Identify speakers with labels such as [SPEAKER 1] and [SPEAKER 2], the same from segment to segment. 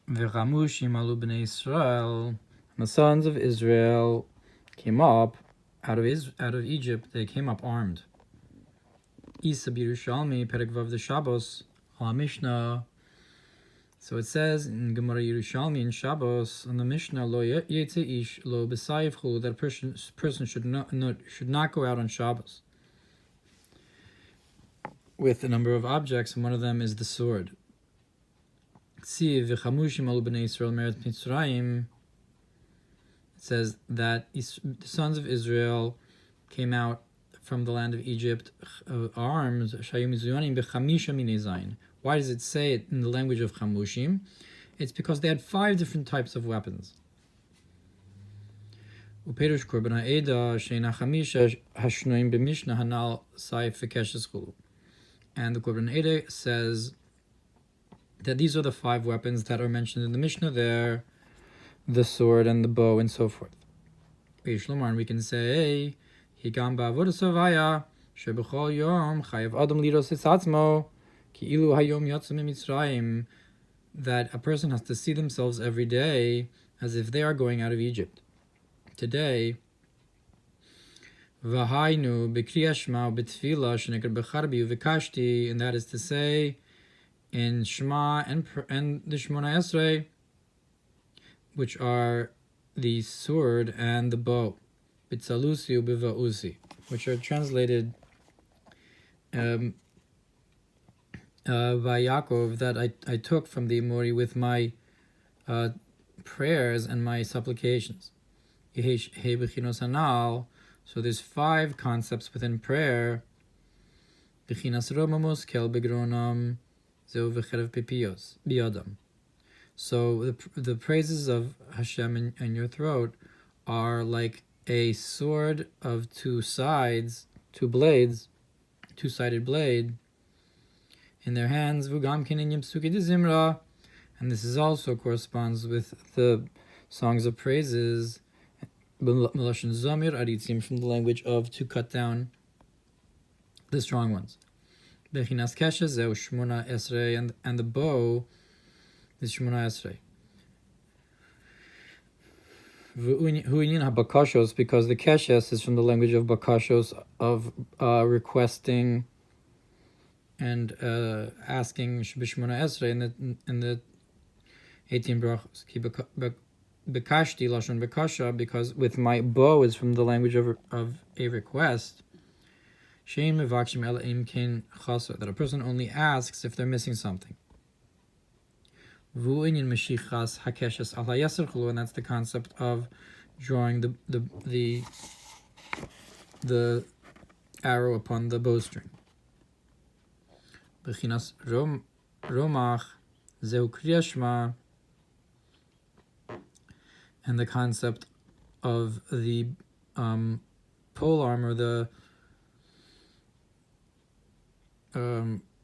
[SPEAKER 1] וחמושים עלו בני Israel, the sons of Israel came up out of Egypt. They came up armed. Isa Yerushalmi Perek Vav the Shabbos Mishnah. So it says in Gemara Yerushalmi in Shabbos on the Mishnah, Lo Yetze Ish Lo B'Sayif Chulu, that a person should not go out on Shabbos with a number of objects, and one of them is the sword. It says that the sons of Israel came out from the land of Egypt armed. Why does it say it in the language of Chamushim? It's because they had 5 different types of weapons. And the Korban Eda says that these are the 5 weapons that are mentioned in the Mishnah there, the sword and the bow and so forth. And we can say, that a person has to see themselves every day as if they are going out of Egypt. Today, and that is to say, in Shema and the Shemona Esrei, which are the sword and the bow, Bitzalusi ubivausi, which are translated by Yaakov, that I took from the Amori with my prayers and my supplications. So there's 5 concepts within prayer. So the praises of Hashem in your throat are like a sword of 2 sides, 2 blades, 2-sided blade in their hands. And this is also corresponds with the songs of praises, from the language of to cut down the strong ones. And the bow is Shemona Esrei. Because the keshes is from the language of bakashos, of requesting and asking Shemona Esrei in the 18 brachos. Bekashti lashon bekasha, because with my bow is from the language of a request. That a person only asks if they're missing something. And that's the concept of drawing the arrow upon the bowstring. Bechinas romach zeu kriyashma, and the concept of the pole arm, or the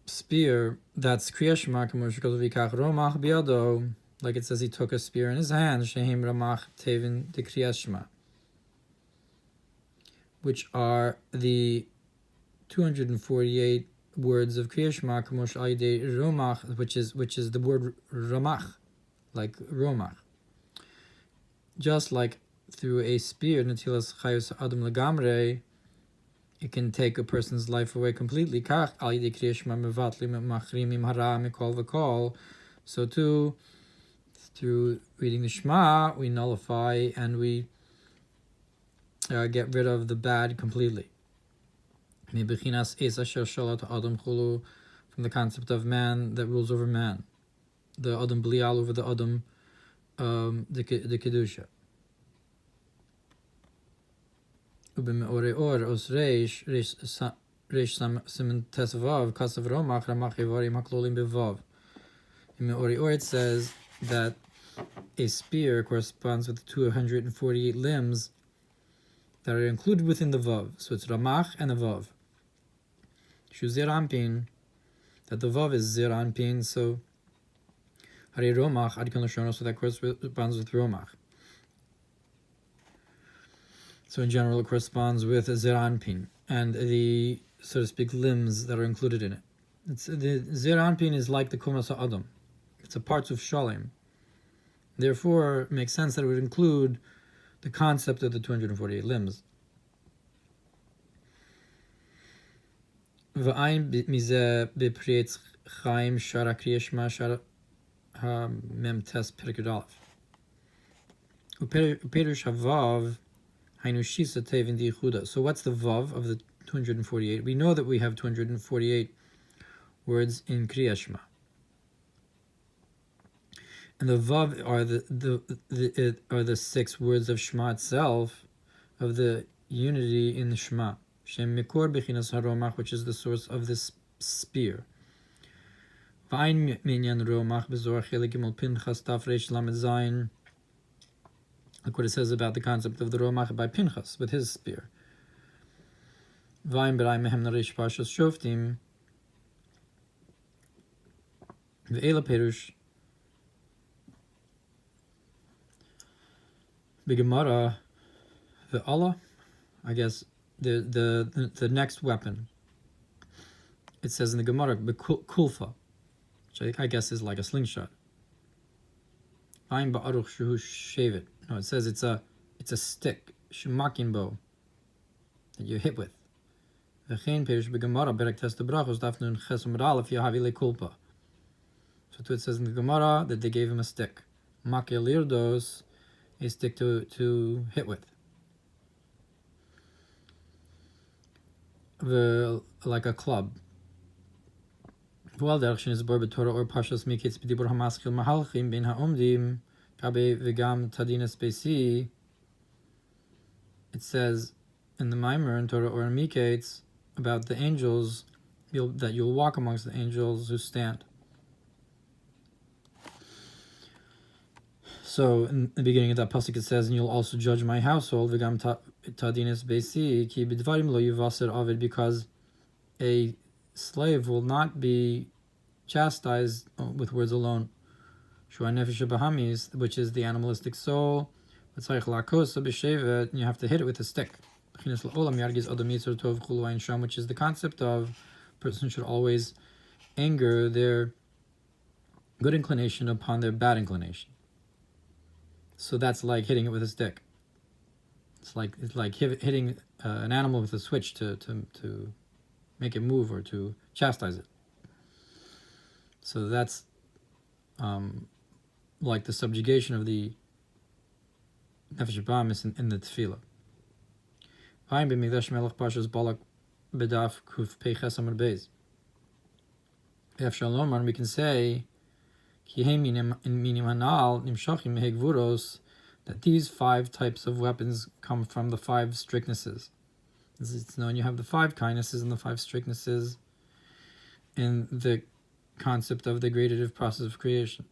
[SPEAKER 1] spear, that's kriyashma, romach biado, like it says he took a spear in his hand, shehim ramach tevin de kriyashma, which are the 248 words of kriyashma, kamosh aide romach, which is the word ramach, like romach. Just like through a spear, natilas chayos adam legamre, it can take a person's life away completely. So too, through reading the Shema, we nullify and we get rid of the bad completely. From the concept of man that rules over man, the Adam Blial over the Adam, the Kedusha. Ubemeoreor os reish simen tesvav kasav romach ramach evarim haklolim bevav. In Meoreor it says that a spear corresponds with 248 limbs that are included within the vav. So it's ramach and a vav. Shu zir anpin, that the vav is zir anpin. So hari romach adkan lashono, so that corresponds with romach. So in general, it corresponds with Zir Anpin and the, so to speak, limbs that are included in it. The Zir Anpin is like the Kumas Adam. It's a parts of Shalem. Therefore, it makes sense that it would include the concept of the 248 limbs. V'ayin mizeh b'priyetz chaim shara kriyashma shara mem tes perikud aleph. Uperush havav hainu shisa tevin dichuda. So what's the vav of the 248? We know that we have 248 words in kriyashma. And the vav are the 6 words of Shema itself, of the unity in the Shema. Shem mikor bechinas haromach, which is the source of this spear. V'ayin minyan romach b'zohar chelik gimel pinchas taf reish lamed zayin. Look what it says about the concept of the romach by Pinchas with his spear. V'ayin b'ray mehem nareish parshas shoftim. V'ela perush. B'gemara, the Allah, I guess the next weapon. It says in the Gemara, kulfa, which I guess is like a slingshot. Ayin ba'aruch shuhu shevet. No, it says it's a stick, shemakin bow, that you hit with. V'chein perish b'gemara berek tes brachos daf nun ches umar aleph yahavi lekulpa. So it says in the Gemara that they gave him a stick, makir lirdos, a stick to hit with. Like a club. Well, direction is bar b'Torah or pashas miketz b'dibur hamaschil mahalchim ben ha'omdim kabe v'gam tadinas besi. It says in the Maamar in Torah or in Miketz about the angels, that you'll walk amongst the angels who stand. So in the beginning of that pasuk it says, and you'll also judge my household, v'gam tadinas besi ki b'dvarim lo yivaser avid, because a slave will not be chastised with words alone. Shua nefesh bahamis, which is the animalistic soul. And you have to hit it with a stick. Which is the concept of a person should always anger their good inclination upon their bad inclination. So that's like hitting it with a stick. It's like hitting an animal with a switch to make it move or to chastise it. So that's like the subjugation of the nefesh bahamis in the tefillah. V'ayin b'mikdash melech pashas balak bedaf kuf peiches amar beis. Ef shalom, we can say ki he minim hanal nimshachim meheg vuros, that these 5 types of weapons come from the 5 strictnesses. It's known you have the 5 kindnesses and the 5 strictnesses in the concept of the gradative process of creation.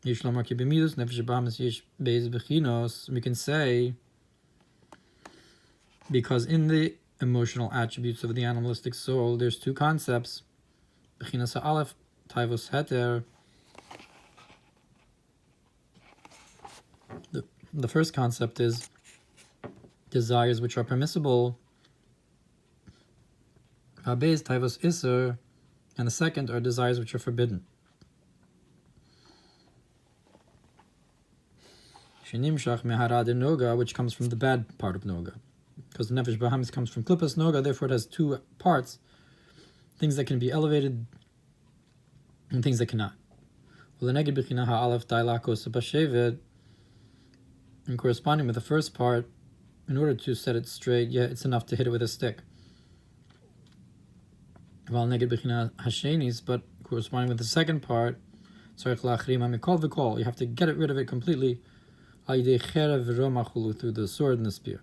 [SPEAKER 1] We can say, because in the emotional attributes of the animalistic soul, there's 2 concepts. Bechinas ha'alef, taivos heter. The first concept is desires which are permissible, habez taivos iser, and the second are desires which are forbidden. Shenimshach meharad noga, which comes from the bad part of noga, because the nefesh bahamis comes from klippas noga, therefore it has 2 parts, things that can be elevated and things that cannot. And corresponding with the first part, in order to set it straight, it's enough to hit it with a stick. But corresponding with the second part, you have to get rid of it completely through the sword and the spear.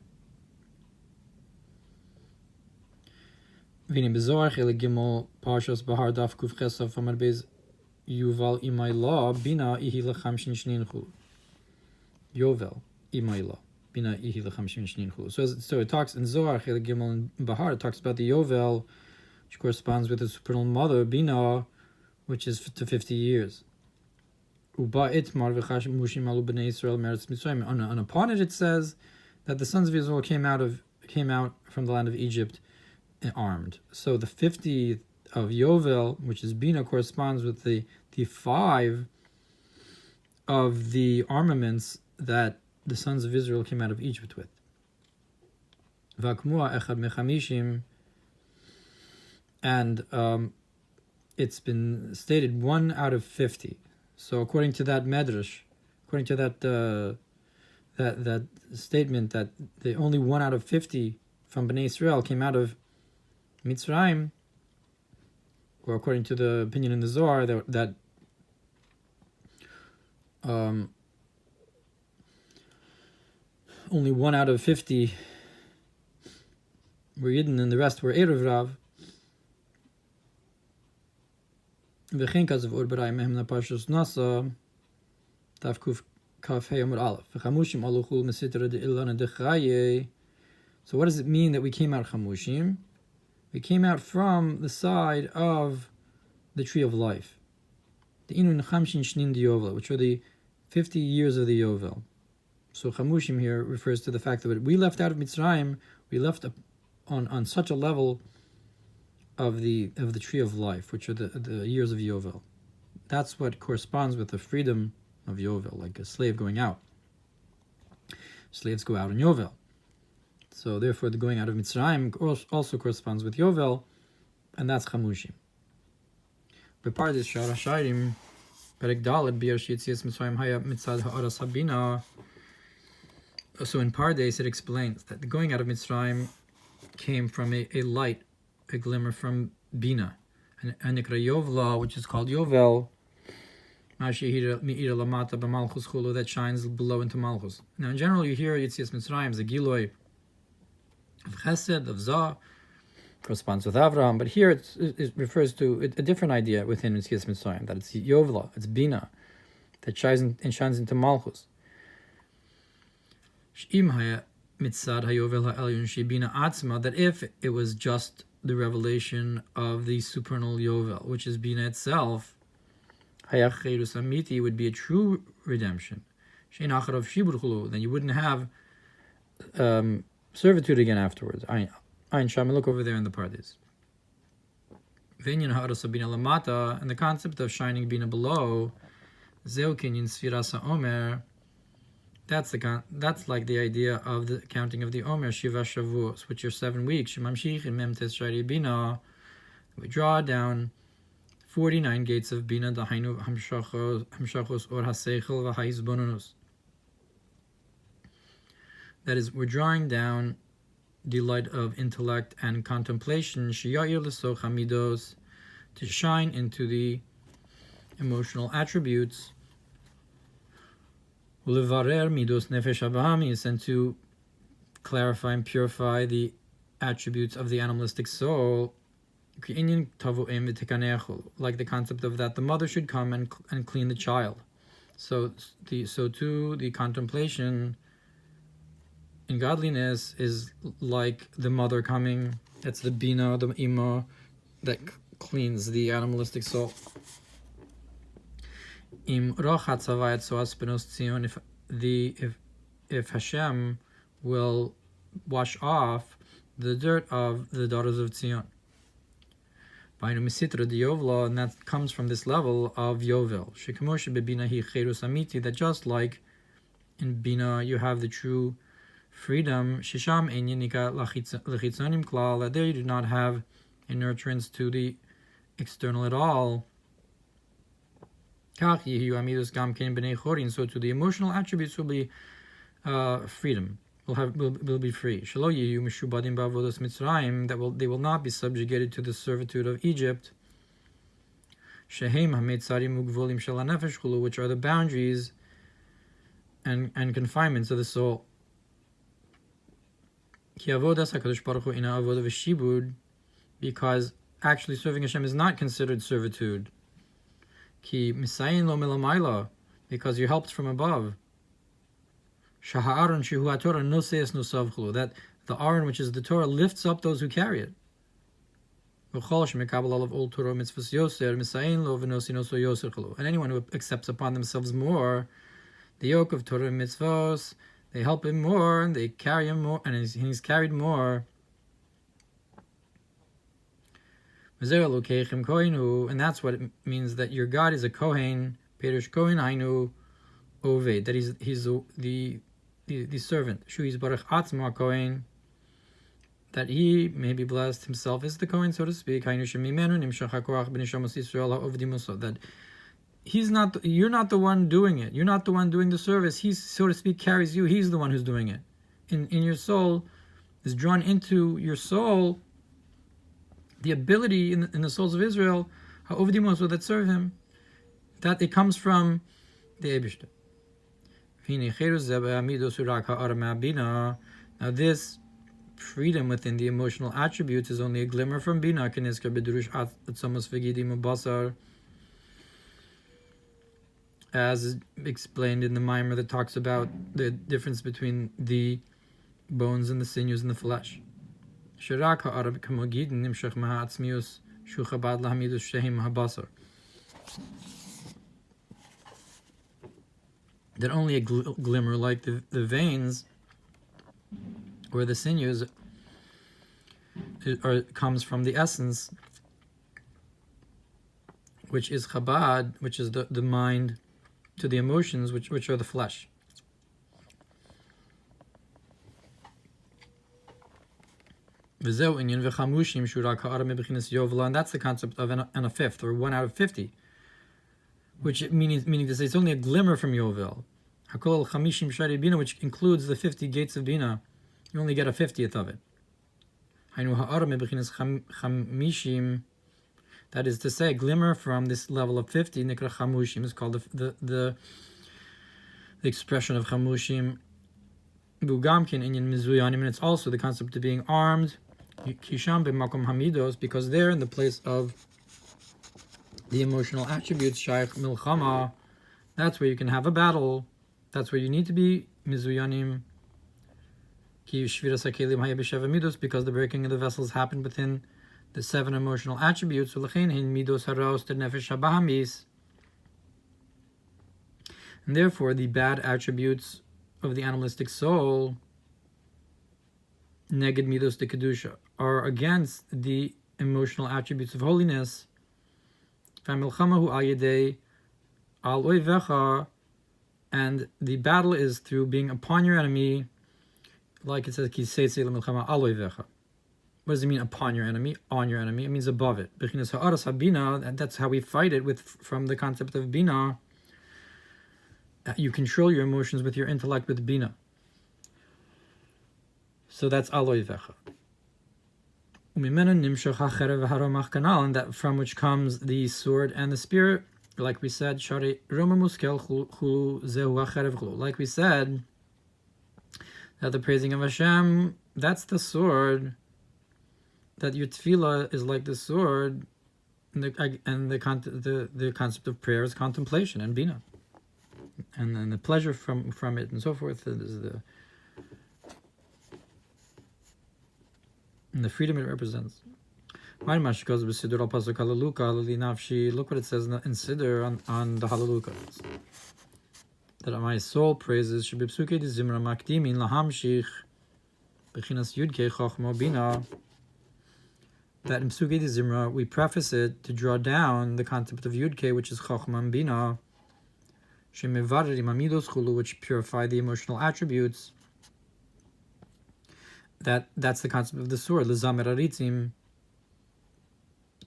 [SPEAKER 1] Yovel imayla bina ihi lechamshin shninchu. So it talks in Zohar Chelik Gimel and Bahar. It talks about the Yovel, which corresponds with the supernal mother Bina, which is to 50 years. Uba itmar v'chashimushim alu b'nei Yisrael meretz Mitzrayim. And upon it says that the sons of Israel came out from the land of Egypt armed. So the 50 of Yovel, which is Bina, corresponds with the 5 of the armaments that the sons of Israel came out of Egypt with. And it's been stated 1 out of 50. So according to that medrash, according to that that statement that the only 1 out of 50 from Bnei Israel came out of Mitzrayim, or according to the opinion in the Zohar that only 1 out of 50 were Yidden and the rest were Erev Rav. V'chenkas of Urbarai Mehem na Parshas Nasa Tavkuf Kaf Hey Amud Aleph V'chamushim aluchul mesitra de Ilana de Chaye. So what does it mean that we came out Chamushim? We came out from the side of the tree of life, the Inun Chamshin Shnin de Yovel, which are the 50 years of the Yovel. So Chamushim here refers to the fact that we left out of Mitzrayim, we left on such a level of the tree of life, which are the years of Yovel. That's what corresponds with the freedom of Yovel, like a slave going out. Slaves go out in Yovel. So therefore the going out of Mitzrayim also corresponds with Yovel, and that's Chamushim. B'pardes Shar HaShairim, Perek Daled Bi'er Shitzias Mitzrayim Haya Mitzad Ha'aras Habina. So in Pardes it explains that the going out of Mitzrayim came from a light, a glimmer from Bina, and Nikra Yovla, which is called Yovel, that shines below into Malchus. Now in general you hear Yitzias Mitzrayim as a Giloy of Chesed, of Zah, corresponds with Avraham, but here it refers to a different idea within Yitzias Mitzrayim, that it's Yovla, it's Bina, that shines into Malchus. That if it was just the revelation of the supernal Yovel, which is Bina itself, would be a true redemption. Then you wouldn't have servitude again afterwards. Ein Sham, look over there in the Pardes. And the concept of shining Bina below, Zeu Kinyan Sfirasa Omer, that's like the idea of the counting of the Omer, Shiva Shavuos, which are 7 weeks. We draw down 49 gates of Bina, Dahainu Hamshachos or Haseichel V'Haizbonunus. That is, we're drawing down the light of intellect and contemplation, Shiyayir L'Soch Hamidos, to shine into the emotional attributes, Ulevarer Midos Nefesh Abahamis, and to clarify and purify the attributes of the animalistic soul, like the concept of that the mother should come and clean the child. So too the contemplation in godliness is like the mother coming. That's the Bina, the Ima, that cleans the animalistic soul. If Hashem will wash off the dirt of the daughters of Tzion, and that comes from this level of Yovel. That just like in Bina you have the true freedom, that there you do not have a nurturance to the external at all. So to the emotional attributes will be freedom. Will be free. That they will not be subjugated to the servitude of Egypt, which are the boundaries and confinements of the soul. Because actually serving Hashem is not considered servitude. Because you're helped from above. That the Aron, which is the Torah, lifts up those who carry it. And anyone who accepts upon themselves more the yoke of Torah and mitzvos, they help him more, and they carry him more, and he's carried more. And that's what it means that your God is a Kohen, Perush Kohen Hainu, Oved, that he's the servant. Shu Yisbarach Atzma Kohen, that he may be blessed himself is the Kohen, so to speak. That you're not the one doing it. You're not the one doing the service. He, so to speak, carries you. He's the one who's doing it. In your soul is drawn into your soul the ability in the souls of Israel, that serve him, that it comes from the Eibishter. Now this freedom within the emotional attributes is only a glimmer from Bina, as explained in the Maamar that talks about the difference between the bones and the sinews and the flesh. That only a glimmer, like the veins or the sinews, comes from the essence, which is Chabad, which is the mind, to the emotions, which are the flesh. And that's the concept of an a fifth, or 1 out of 50, which meaning to say it's only a glimmer from Yovel. Which includes the 50 gates of Bina. You only get a 50th of it. That is to say, a glimmer from this level of 50, Nikra Chamushim, is called the expression of Chamushim. And it's also the concept of being armed, because they're in the place of the emotional attributes, Shaykh Milchama. That's where you can have a battle. That's where you need to be Mizuyanim. Because the breaking of the vessels happened within the 7 emotional attributes. And therefore, the bad attributes of the animalistic soul, neged midos de kedusha, are against the emotional attributes of holiness. And the battle is through being upon your enemy, like it says, what does it mean, upon your enemy, on your enemy? It means above it. And that's how we fight it from the concept of Bina. You control your emotions with your intellect, with Bina. So that's Aloy Vecha. And that from which comes the sword and the spear, like we said, like we said, that the praising of Hashem, that's the sword, that your tefillah is like the sword, and the concept of prayer is contemplation and bina, and then the pleasure from it and so forth is and the freedom it represents. Look what it says in Siddur on the Hallelujah. That my soul praises that in Psuke de Zimra we preface it to draw down the concept of Yudke, which is Chochma and Bina, which purify the emotional attributes. That's the concept of the sword, L'zamer Aritzim,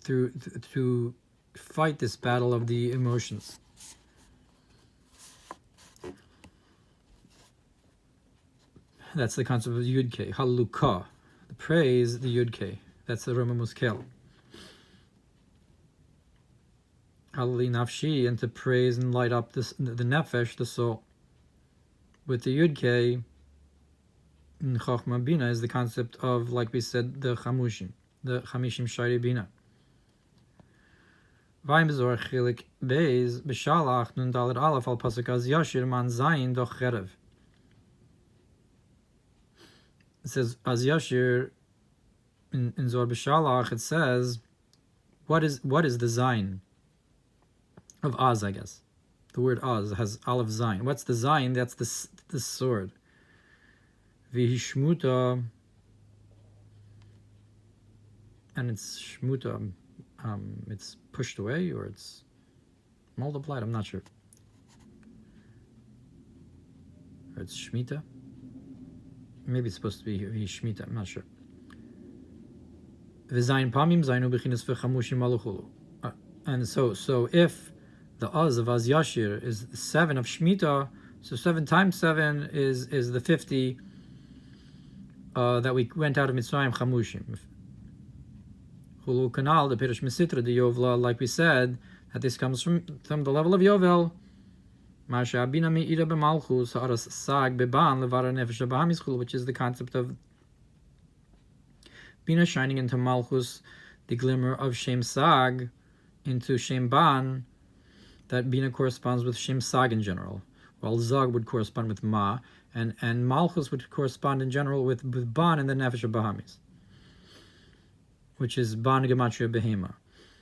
[SPEAKER 1] to fight this battle of the emotions. That's the concept of Yudke, Halukah, the praise, the Yudke. That's the Roma Muskel. Halali Nafshi, and to praise and light up the Nefesh, the soul. With the Yudke, in Chochma Bina, is the concept of, like we said, the Chamushim, the Chamishim Shari Bina. Vayim Bezor Chilik Beis, Beshalach, Nun Dalet Aleph, Al Pasuk Az Yashir, Man Zayin, Doch Cherev. It says, Az Yashir, in Zohar B'Shalach, it says, what is the Zayin of Az, I guess. The word Az has Aleph Zayin. What's the Zayin? That's the sword. V'hishmuta, and it's shmuta, it's pushed away or it's multiplied, I'm not sure. or it's Shemitah. Maybe it's supposed to be Shemitah, I'm not sure. V'zayin pamim zaynu b'chinas וחמושים aluchulu. And so if the Uz of Az Yashir is 7 of Shemitah, so 7 times 7 is the 50 that we went out of Mitzrayim Chamushim. Hulu Kanal, the Pirush Mesitra, the Yovla, like we said, that this comes from the level of Yovel. Masha Abina Me'ira B'malchus, Ha'aras Sag Beban, Levara Nefesh Bahamis Chulu, which is the concept of Bina shining into Malchus, the glimmer of Shem Sag, into Shem Ban, that Bina corresponds with Shem Sag in general, while Zag would correspond with Ma, and Malchus would correspond in general with Ban and the Nefesh Bahamis, which is Ban Gematria Behema.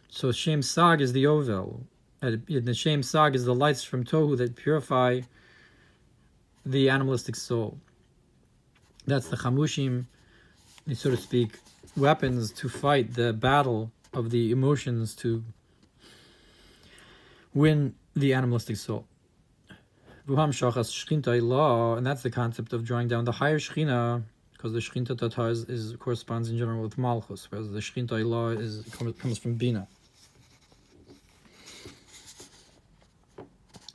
[SPEAKER 1] So Shem Sag is the Yovel. The Shem Sag is the lights from Tohu that purify the animalistic soul. That's the Chamushim, so to speak, weapons to fight the battle of the emotions to win the animalistic soul. Vuham Shachas Shchinta Ilah, and that's the concept of drawing down the higher Shechina, because the Shchinta Tata corresponds in general with Malchus, whereas the Shchinta Ilah comes from Bina.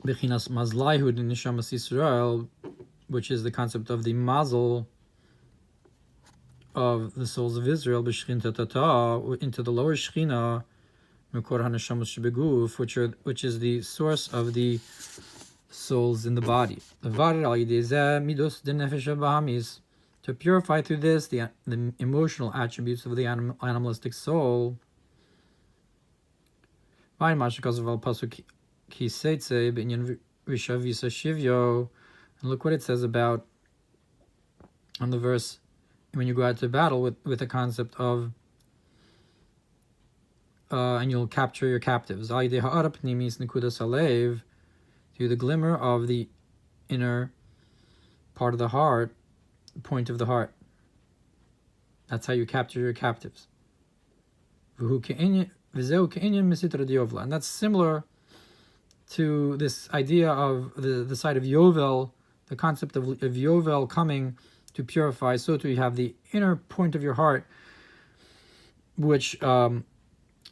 [SPEAKER 1] Bechinas Mazlaihud in Nishamas Yisrael, which is the concept of the Mazel of the souls of Israel, B'Shchinta Tata, into the lower Shechina, Mekor HaNeshamas Shebeguf, which is the source of the souls in the body. To purify through this the emotional attributes of the animalistic soul. And look what it says about on the verse when you go out to battle with the concept of and you'll capture your captives through the glimmer of the inner part of the heart, the point of the heart. That's how you capture your captives. And that's similar to this idea of the side of Yovel, the concept of Yovel coming to purify. So too you have the inner point of your heart, which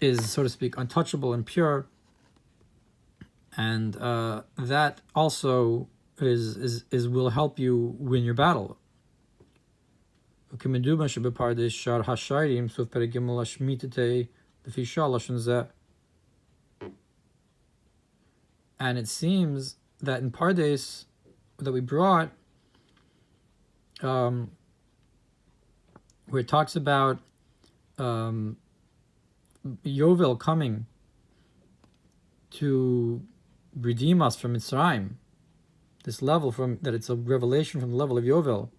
[SPEAKER 1] is, so to speak, untouchable and pure, and that also is will help you win your battle. And it seems that in Pardes that we brought, where it talks about Yovel coming to redeem us from Mitzrayim, this level that it's a revelation from the level of Yovel.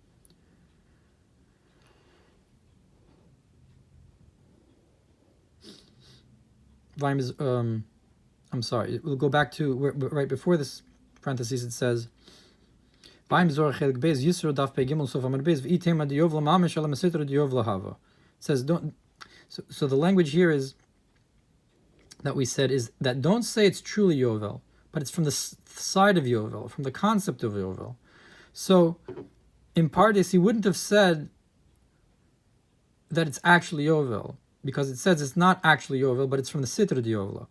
[SPEAKER 1] I'm sorry, we'll go back to right before this parentheses. It says, it says, don't. So the language here is that we said is that don't say it's truly Yovel, but it's from the side of Yovel, from the concept of Yovel. So in Pardes, he wouldn't have said that it's actually Yovel, because it says it's not actually Yovel, but it's from the Sitra di Yovla.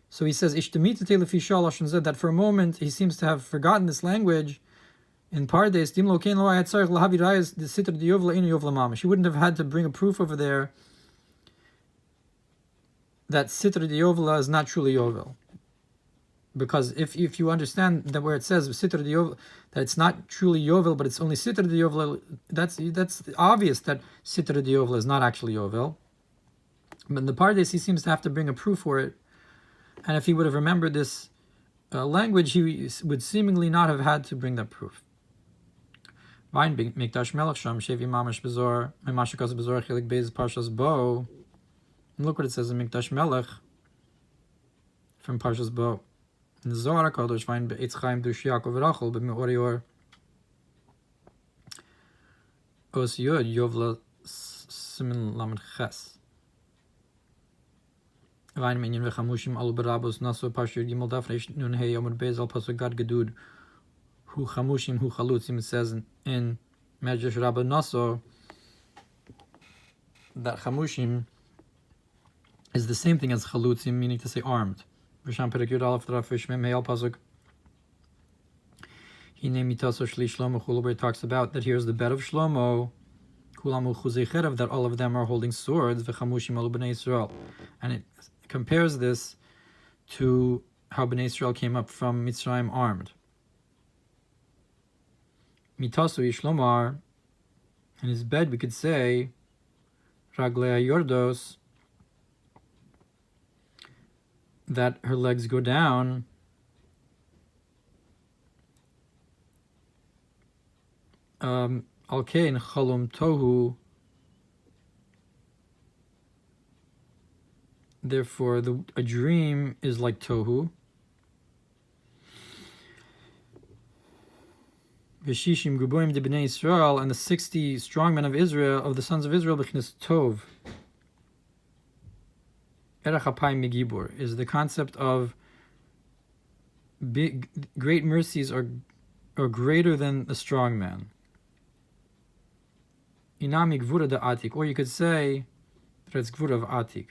[SPEAKER 1] So he says, that for a moment he seems to have forgotten this language in Pardes. He wouldn't have had to bring a proof over there that Sitra di Yovla is not truly Yovel. Because if you understand that where it says Sitra di Yovel, that it's not truly Yovel, but it's only Sitra di Yovel, that's obvious that Sitra di Yovel is not actually Yovel. But in the Pardes, he seems to have to bring a proof for it. And if he would have remembered this language, he would seemingly not have had to bring that proof. And look what it says in Mikdash Melech from Parshas Bo. In the Zohar HaKadosh, find Eitz Chaim Dush Yaakov Rachel b'Me'orior Os Yod Yovla Simin Lamed Ches. Vayin Minyan וחמושים עלו ברבוס נשאו פרשיות ג' דף ר' נ' ה' עמוד ב' על פסוק גד גדוד וחמושים וחלוצים. It says in Medrash Rabba Naso that chamushim is the same thing as chalutzim, meaning to say armed. Rishon Perek Yud Aleph Draf Shmei Meyal Pasuk. Hine mitaso shli Shlomo chulu, where it talks about that here's the bed of Shlomo, kulam uchuzei cherev, that all of them are holding swords, v'chamushim alu b'nei Yisrael, and it compares this to how b'nei Yisrael came up from Mitzrayim armed. Mitaso Yishlomar, in his bed we could say Raglea Yordos, that her legs go down. Alkein Chalom Tohu, therefore a dream is like Tohu. V'shishim Guboim de Bnei Yisrael, and the 60 strong men of Israel, of the sons of Israel, B'chnes Tov. Erech Hapayim Megibur is the concept of great mercies are greater than a strong man. Inami Gvura de Atik, or you could say that it's Gvura of Atik.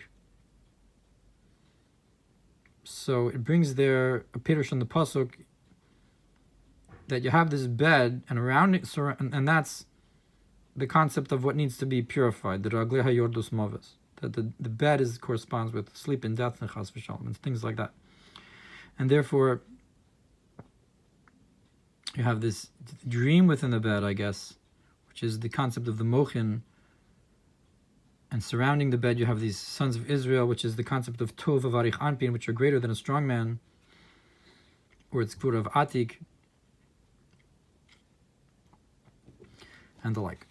[SPEAKER 1] So it brings there a pirush on the pasuk that you have this bed, and around it, and that's the concept of what needs to be purified, the Ragleha Yordus Mavis. That the bed corresponds with sleep and death and chas v'shalom and things like that. And therefore, you have this dream within the bed, I guess, which is the concept of the mochin. And surrounding the bed, you have these sons of Israel, which is the concept of tov avarich anpin, which are greater than a strong man, or it's kvura of atik, and the like.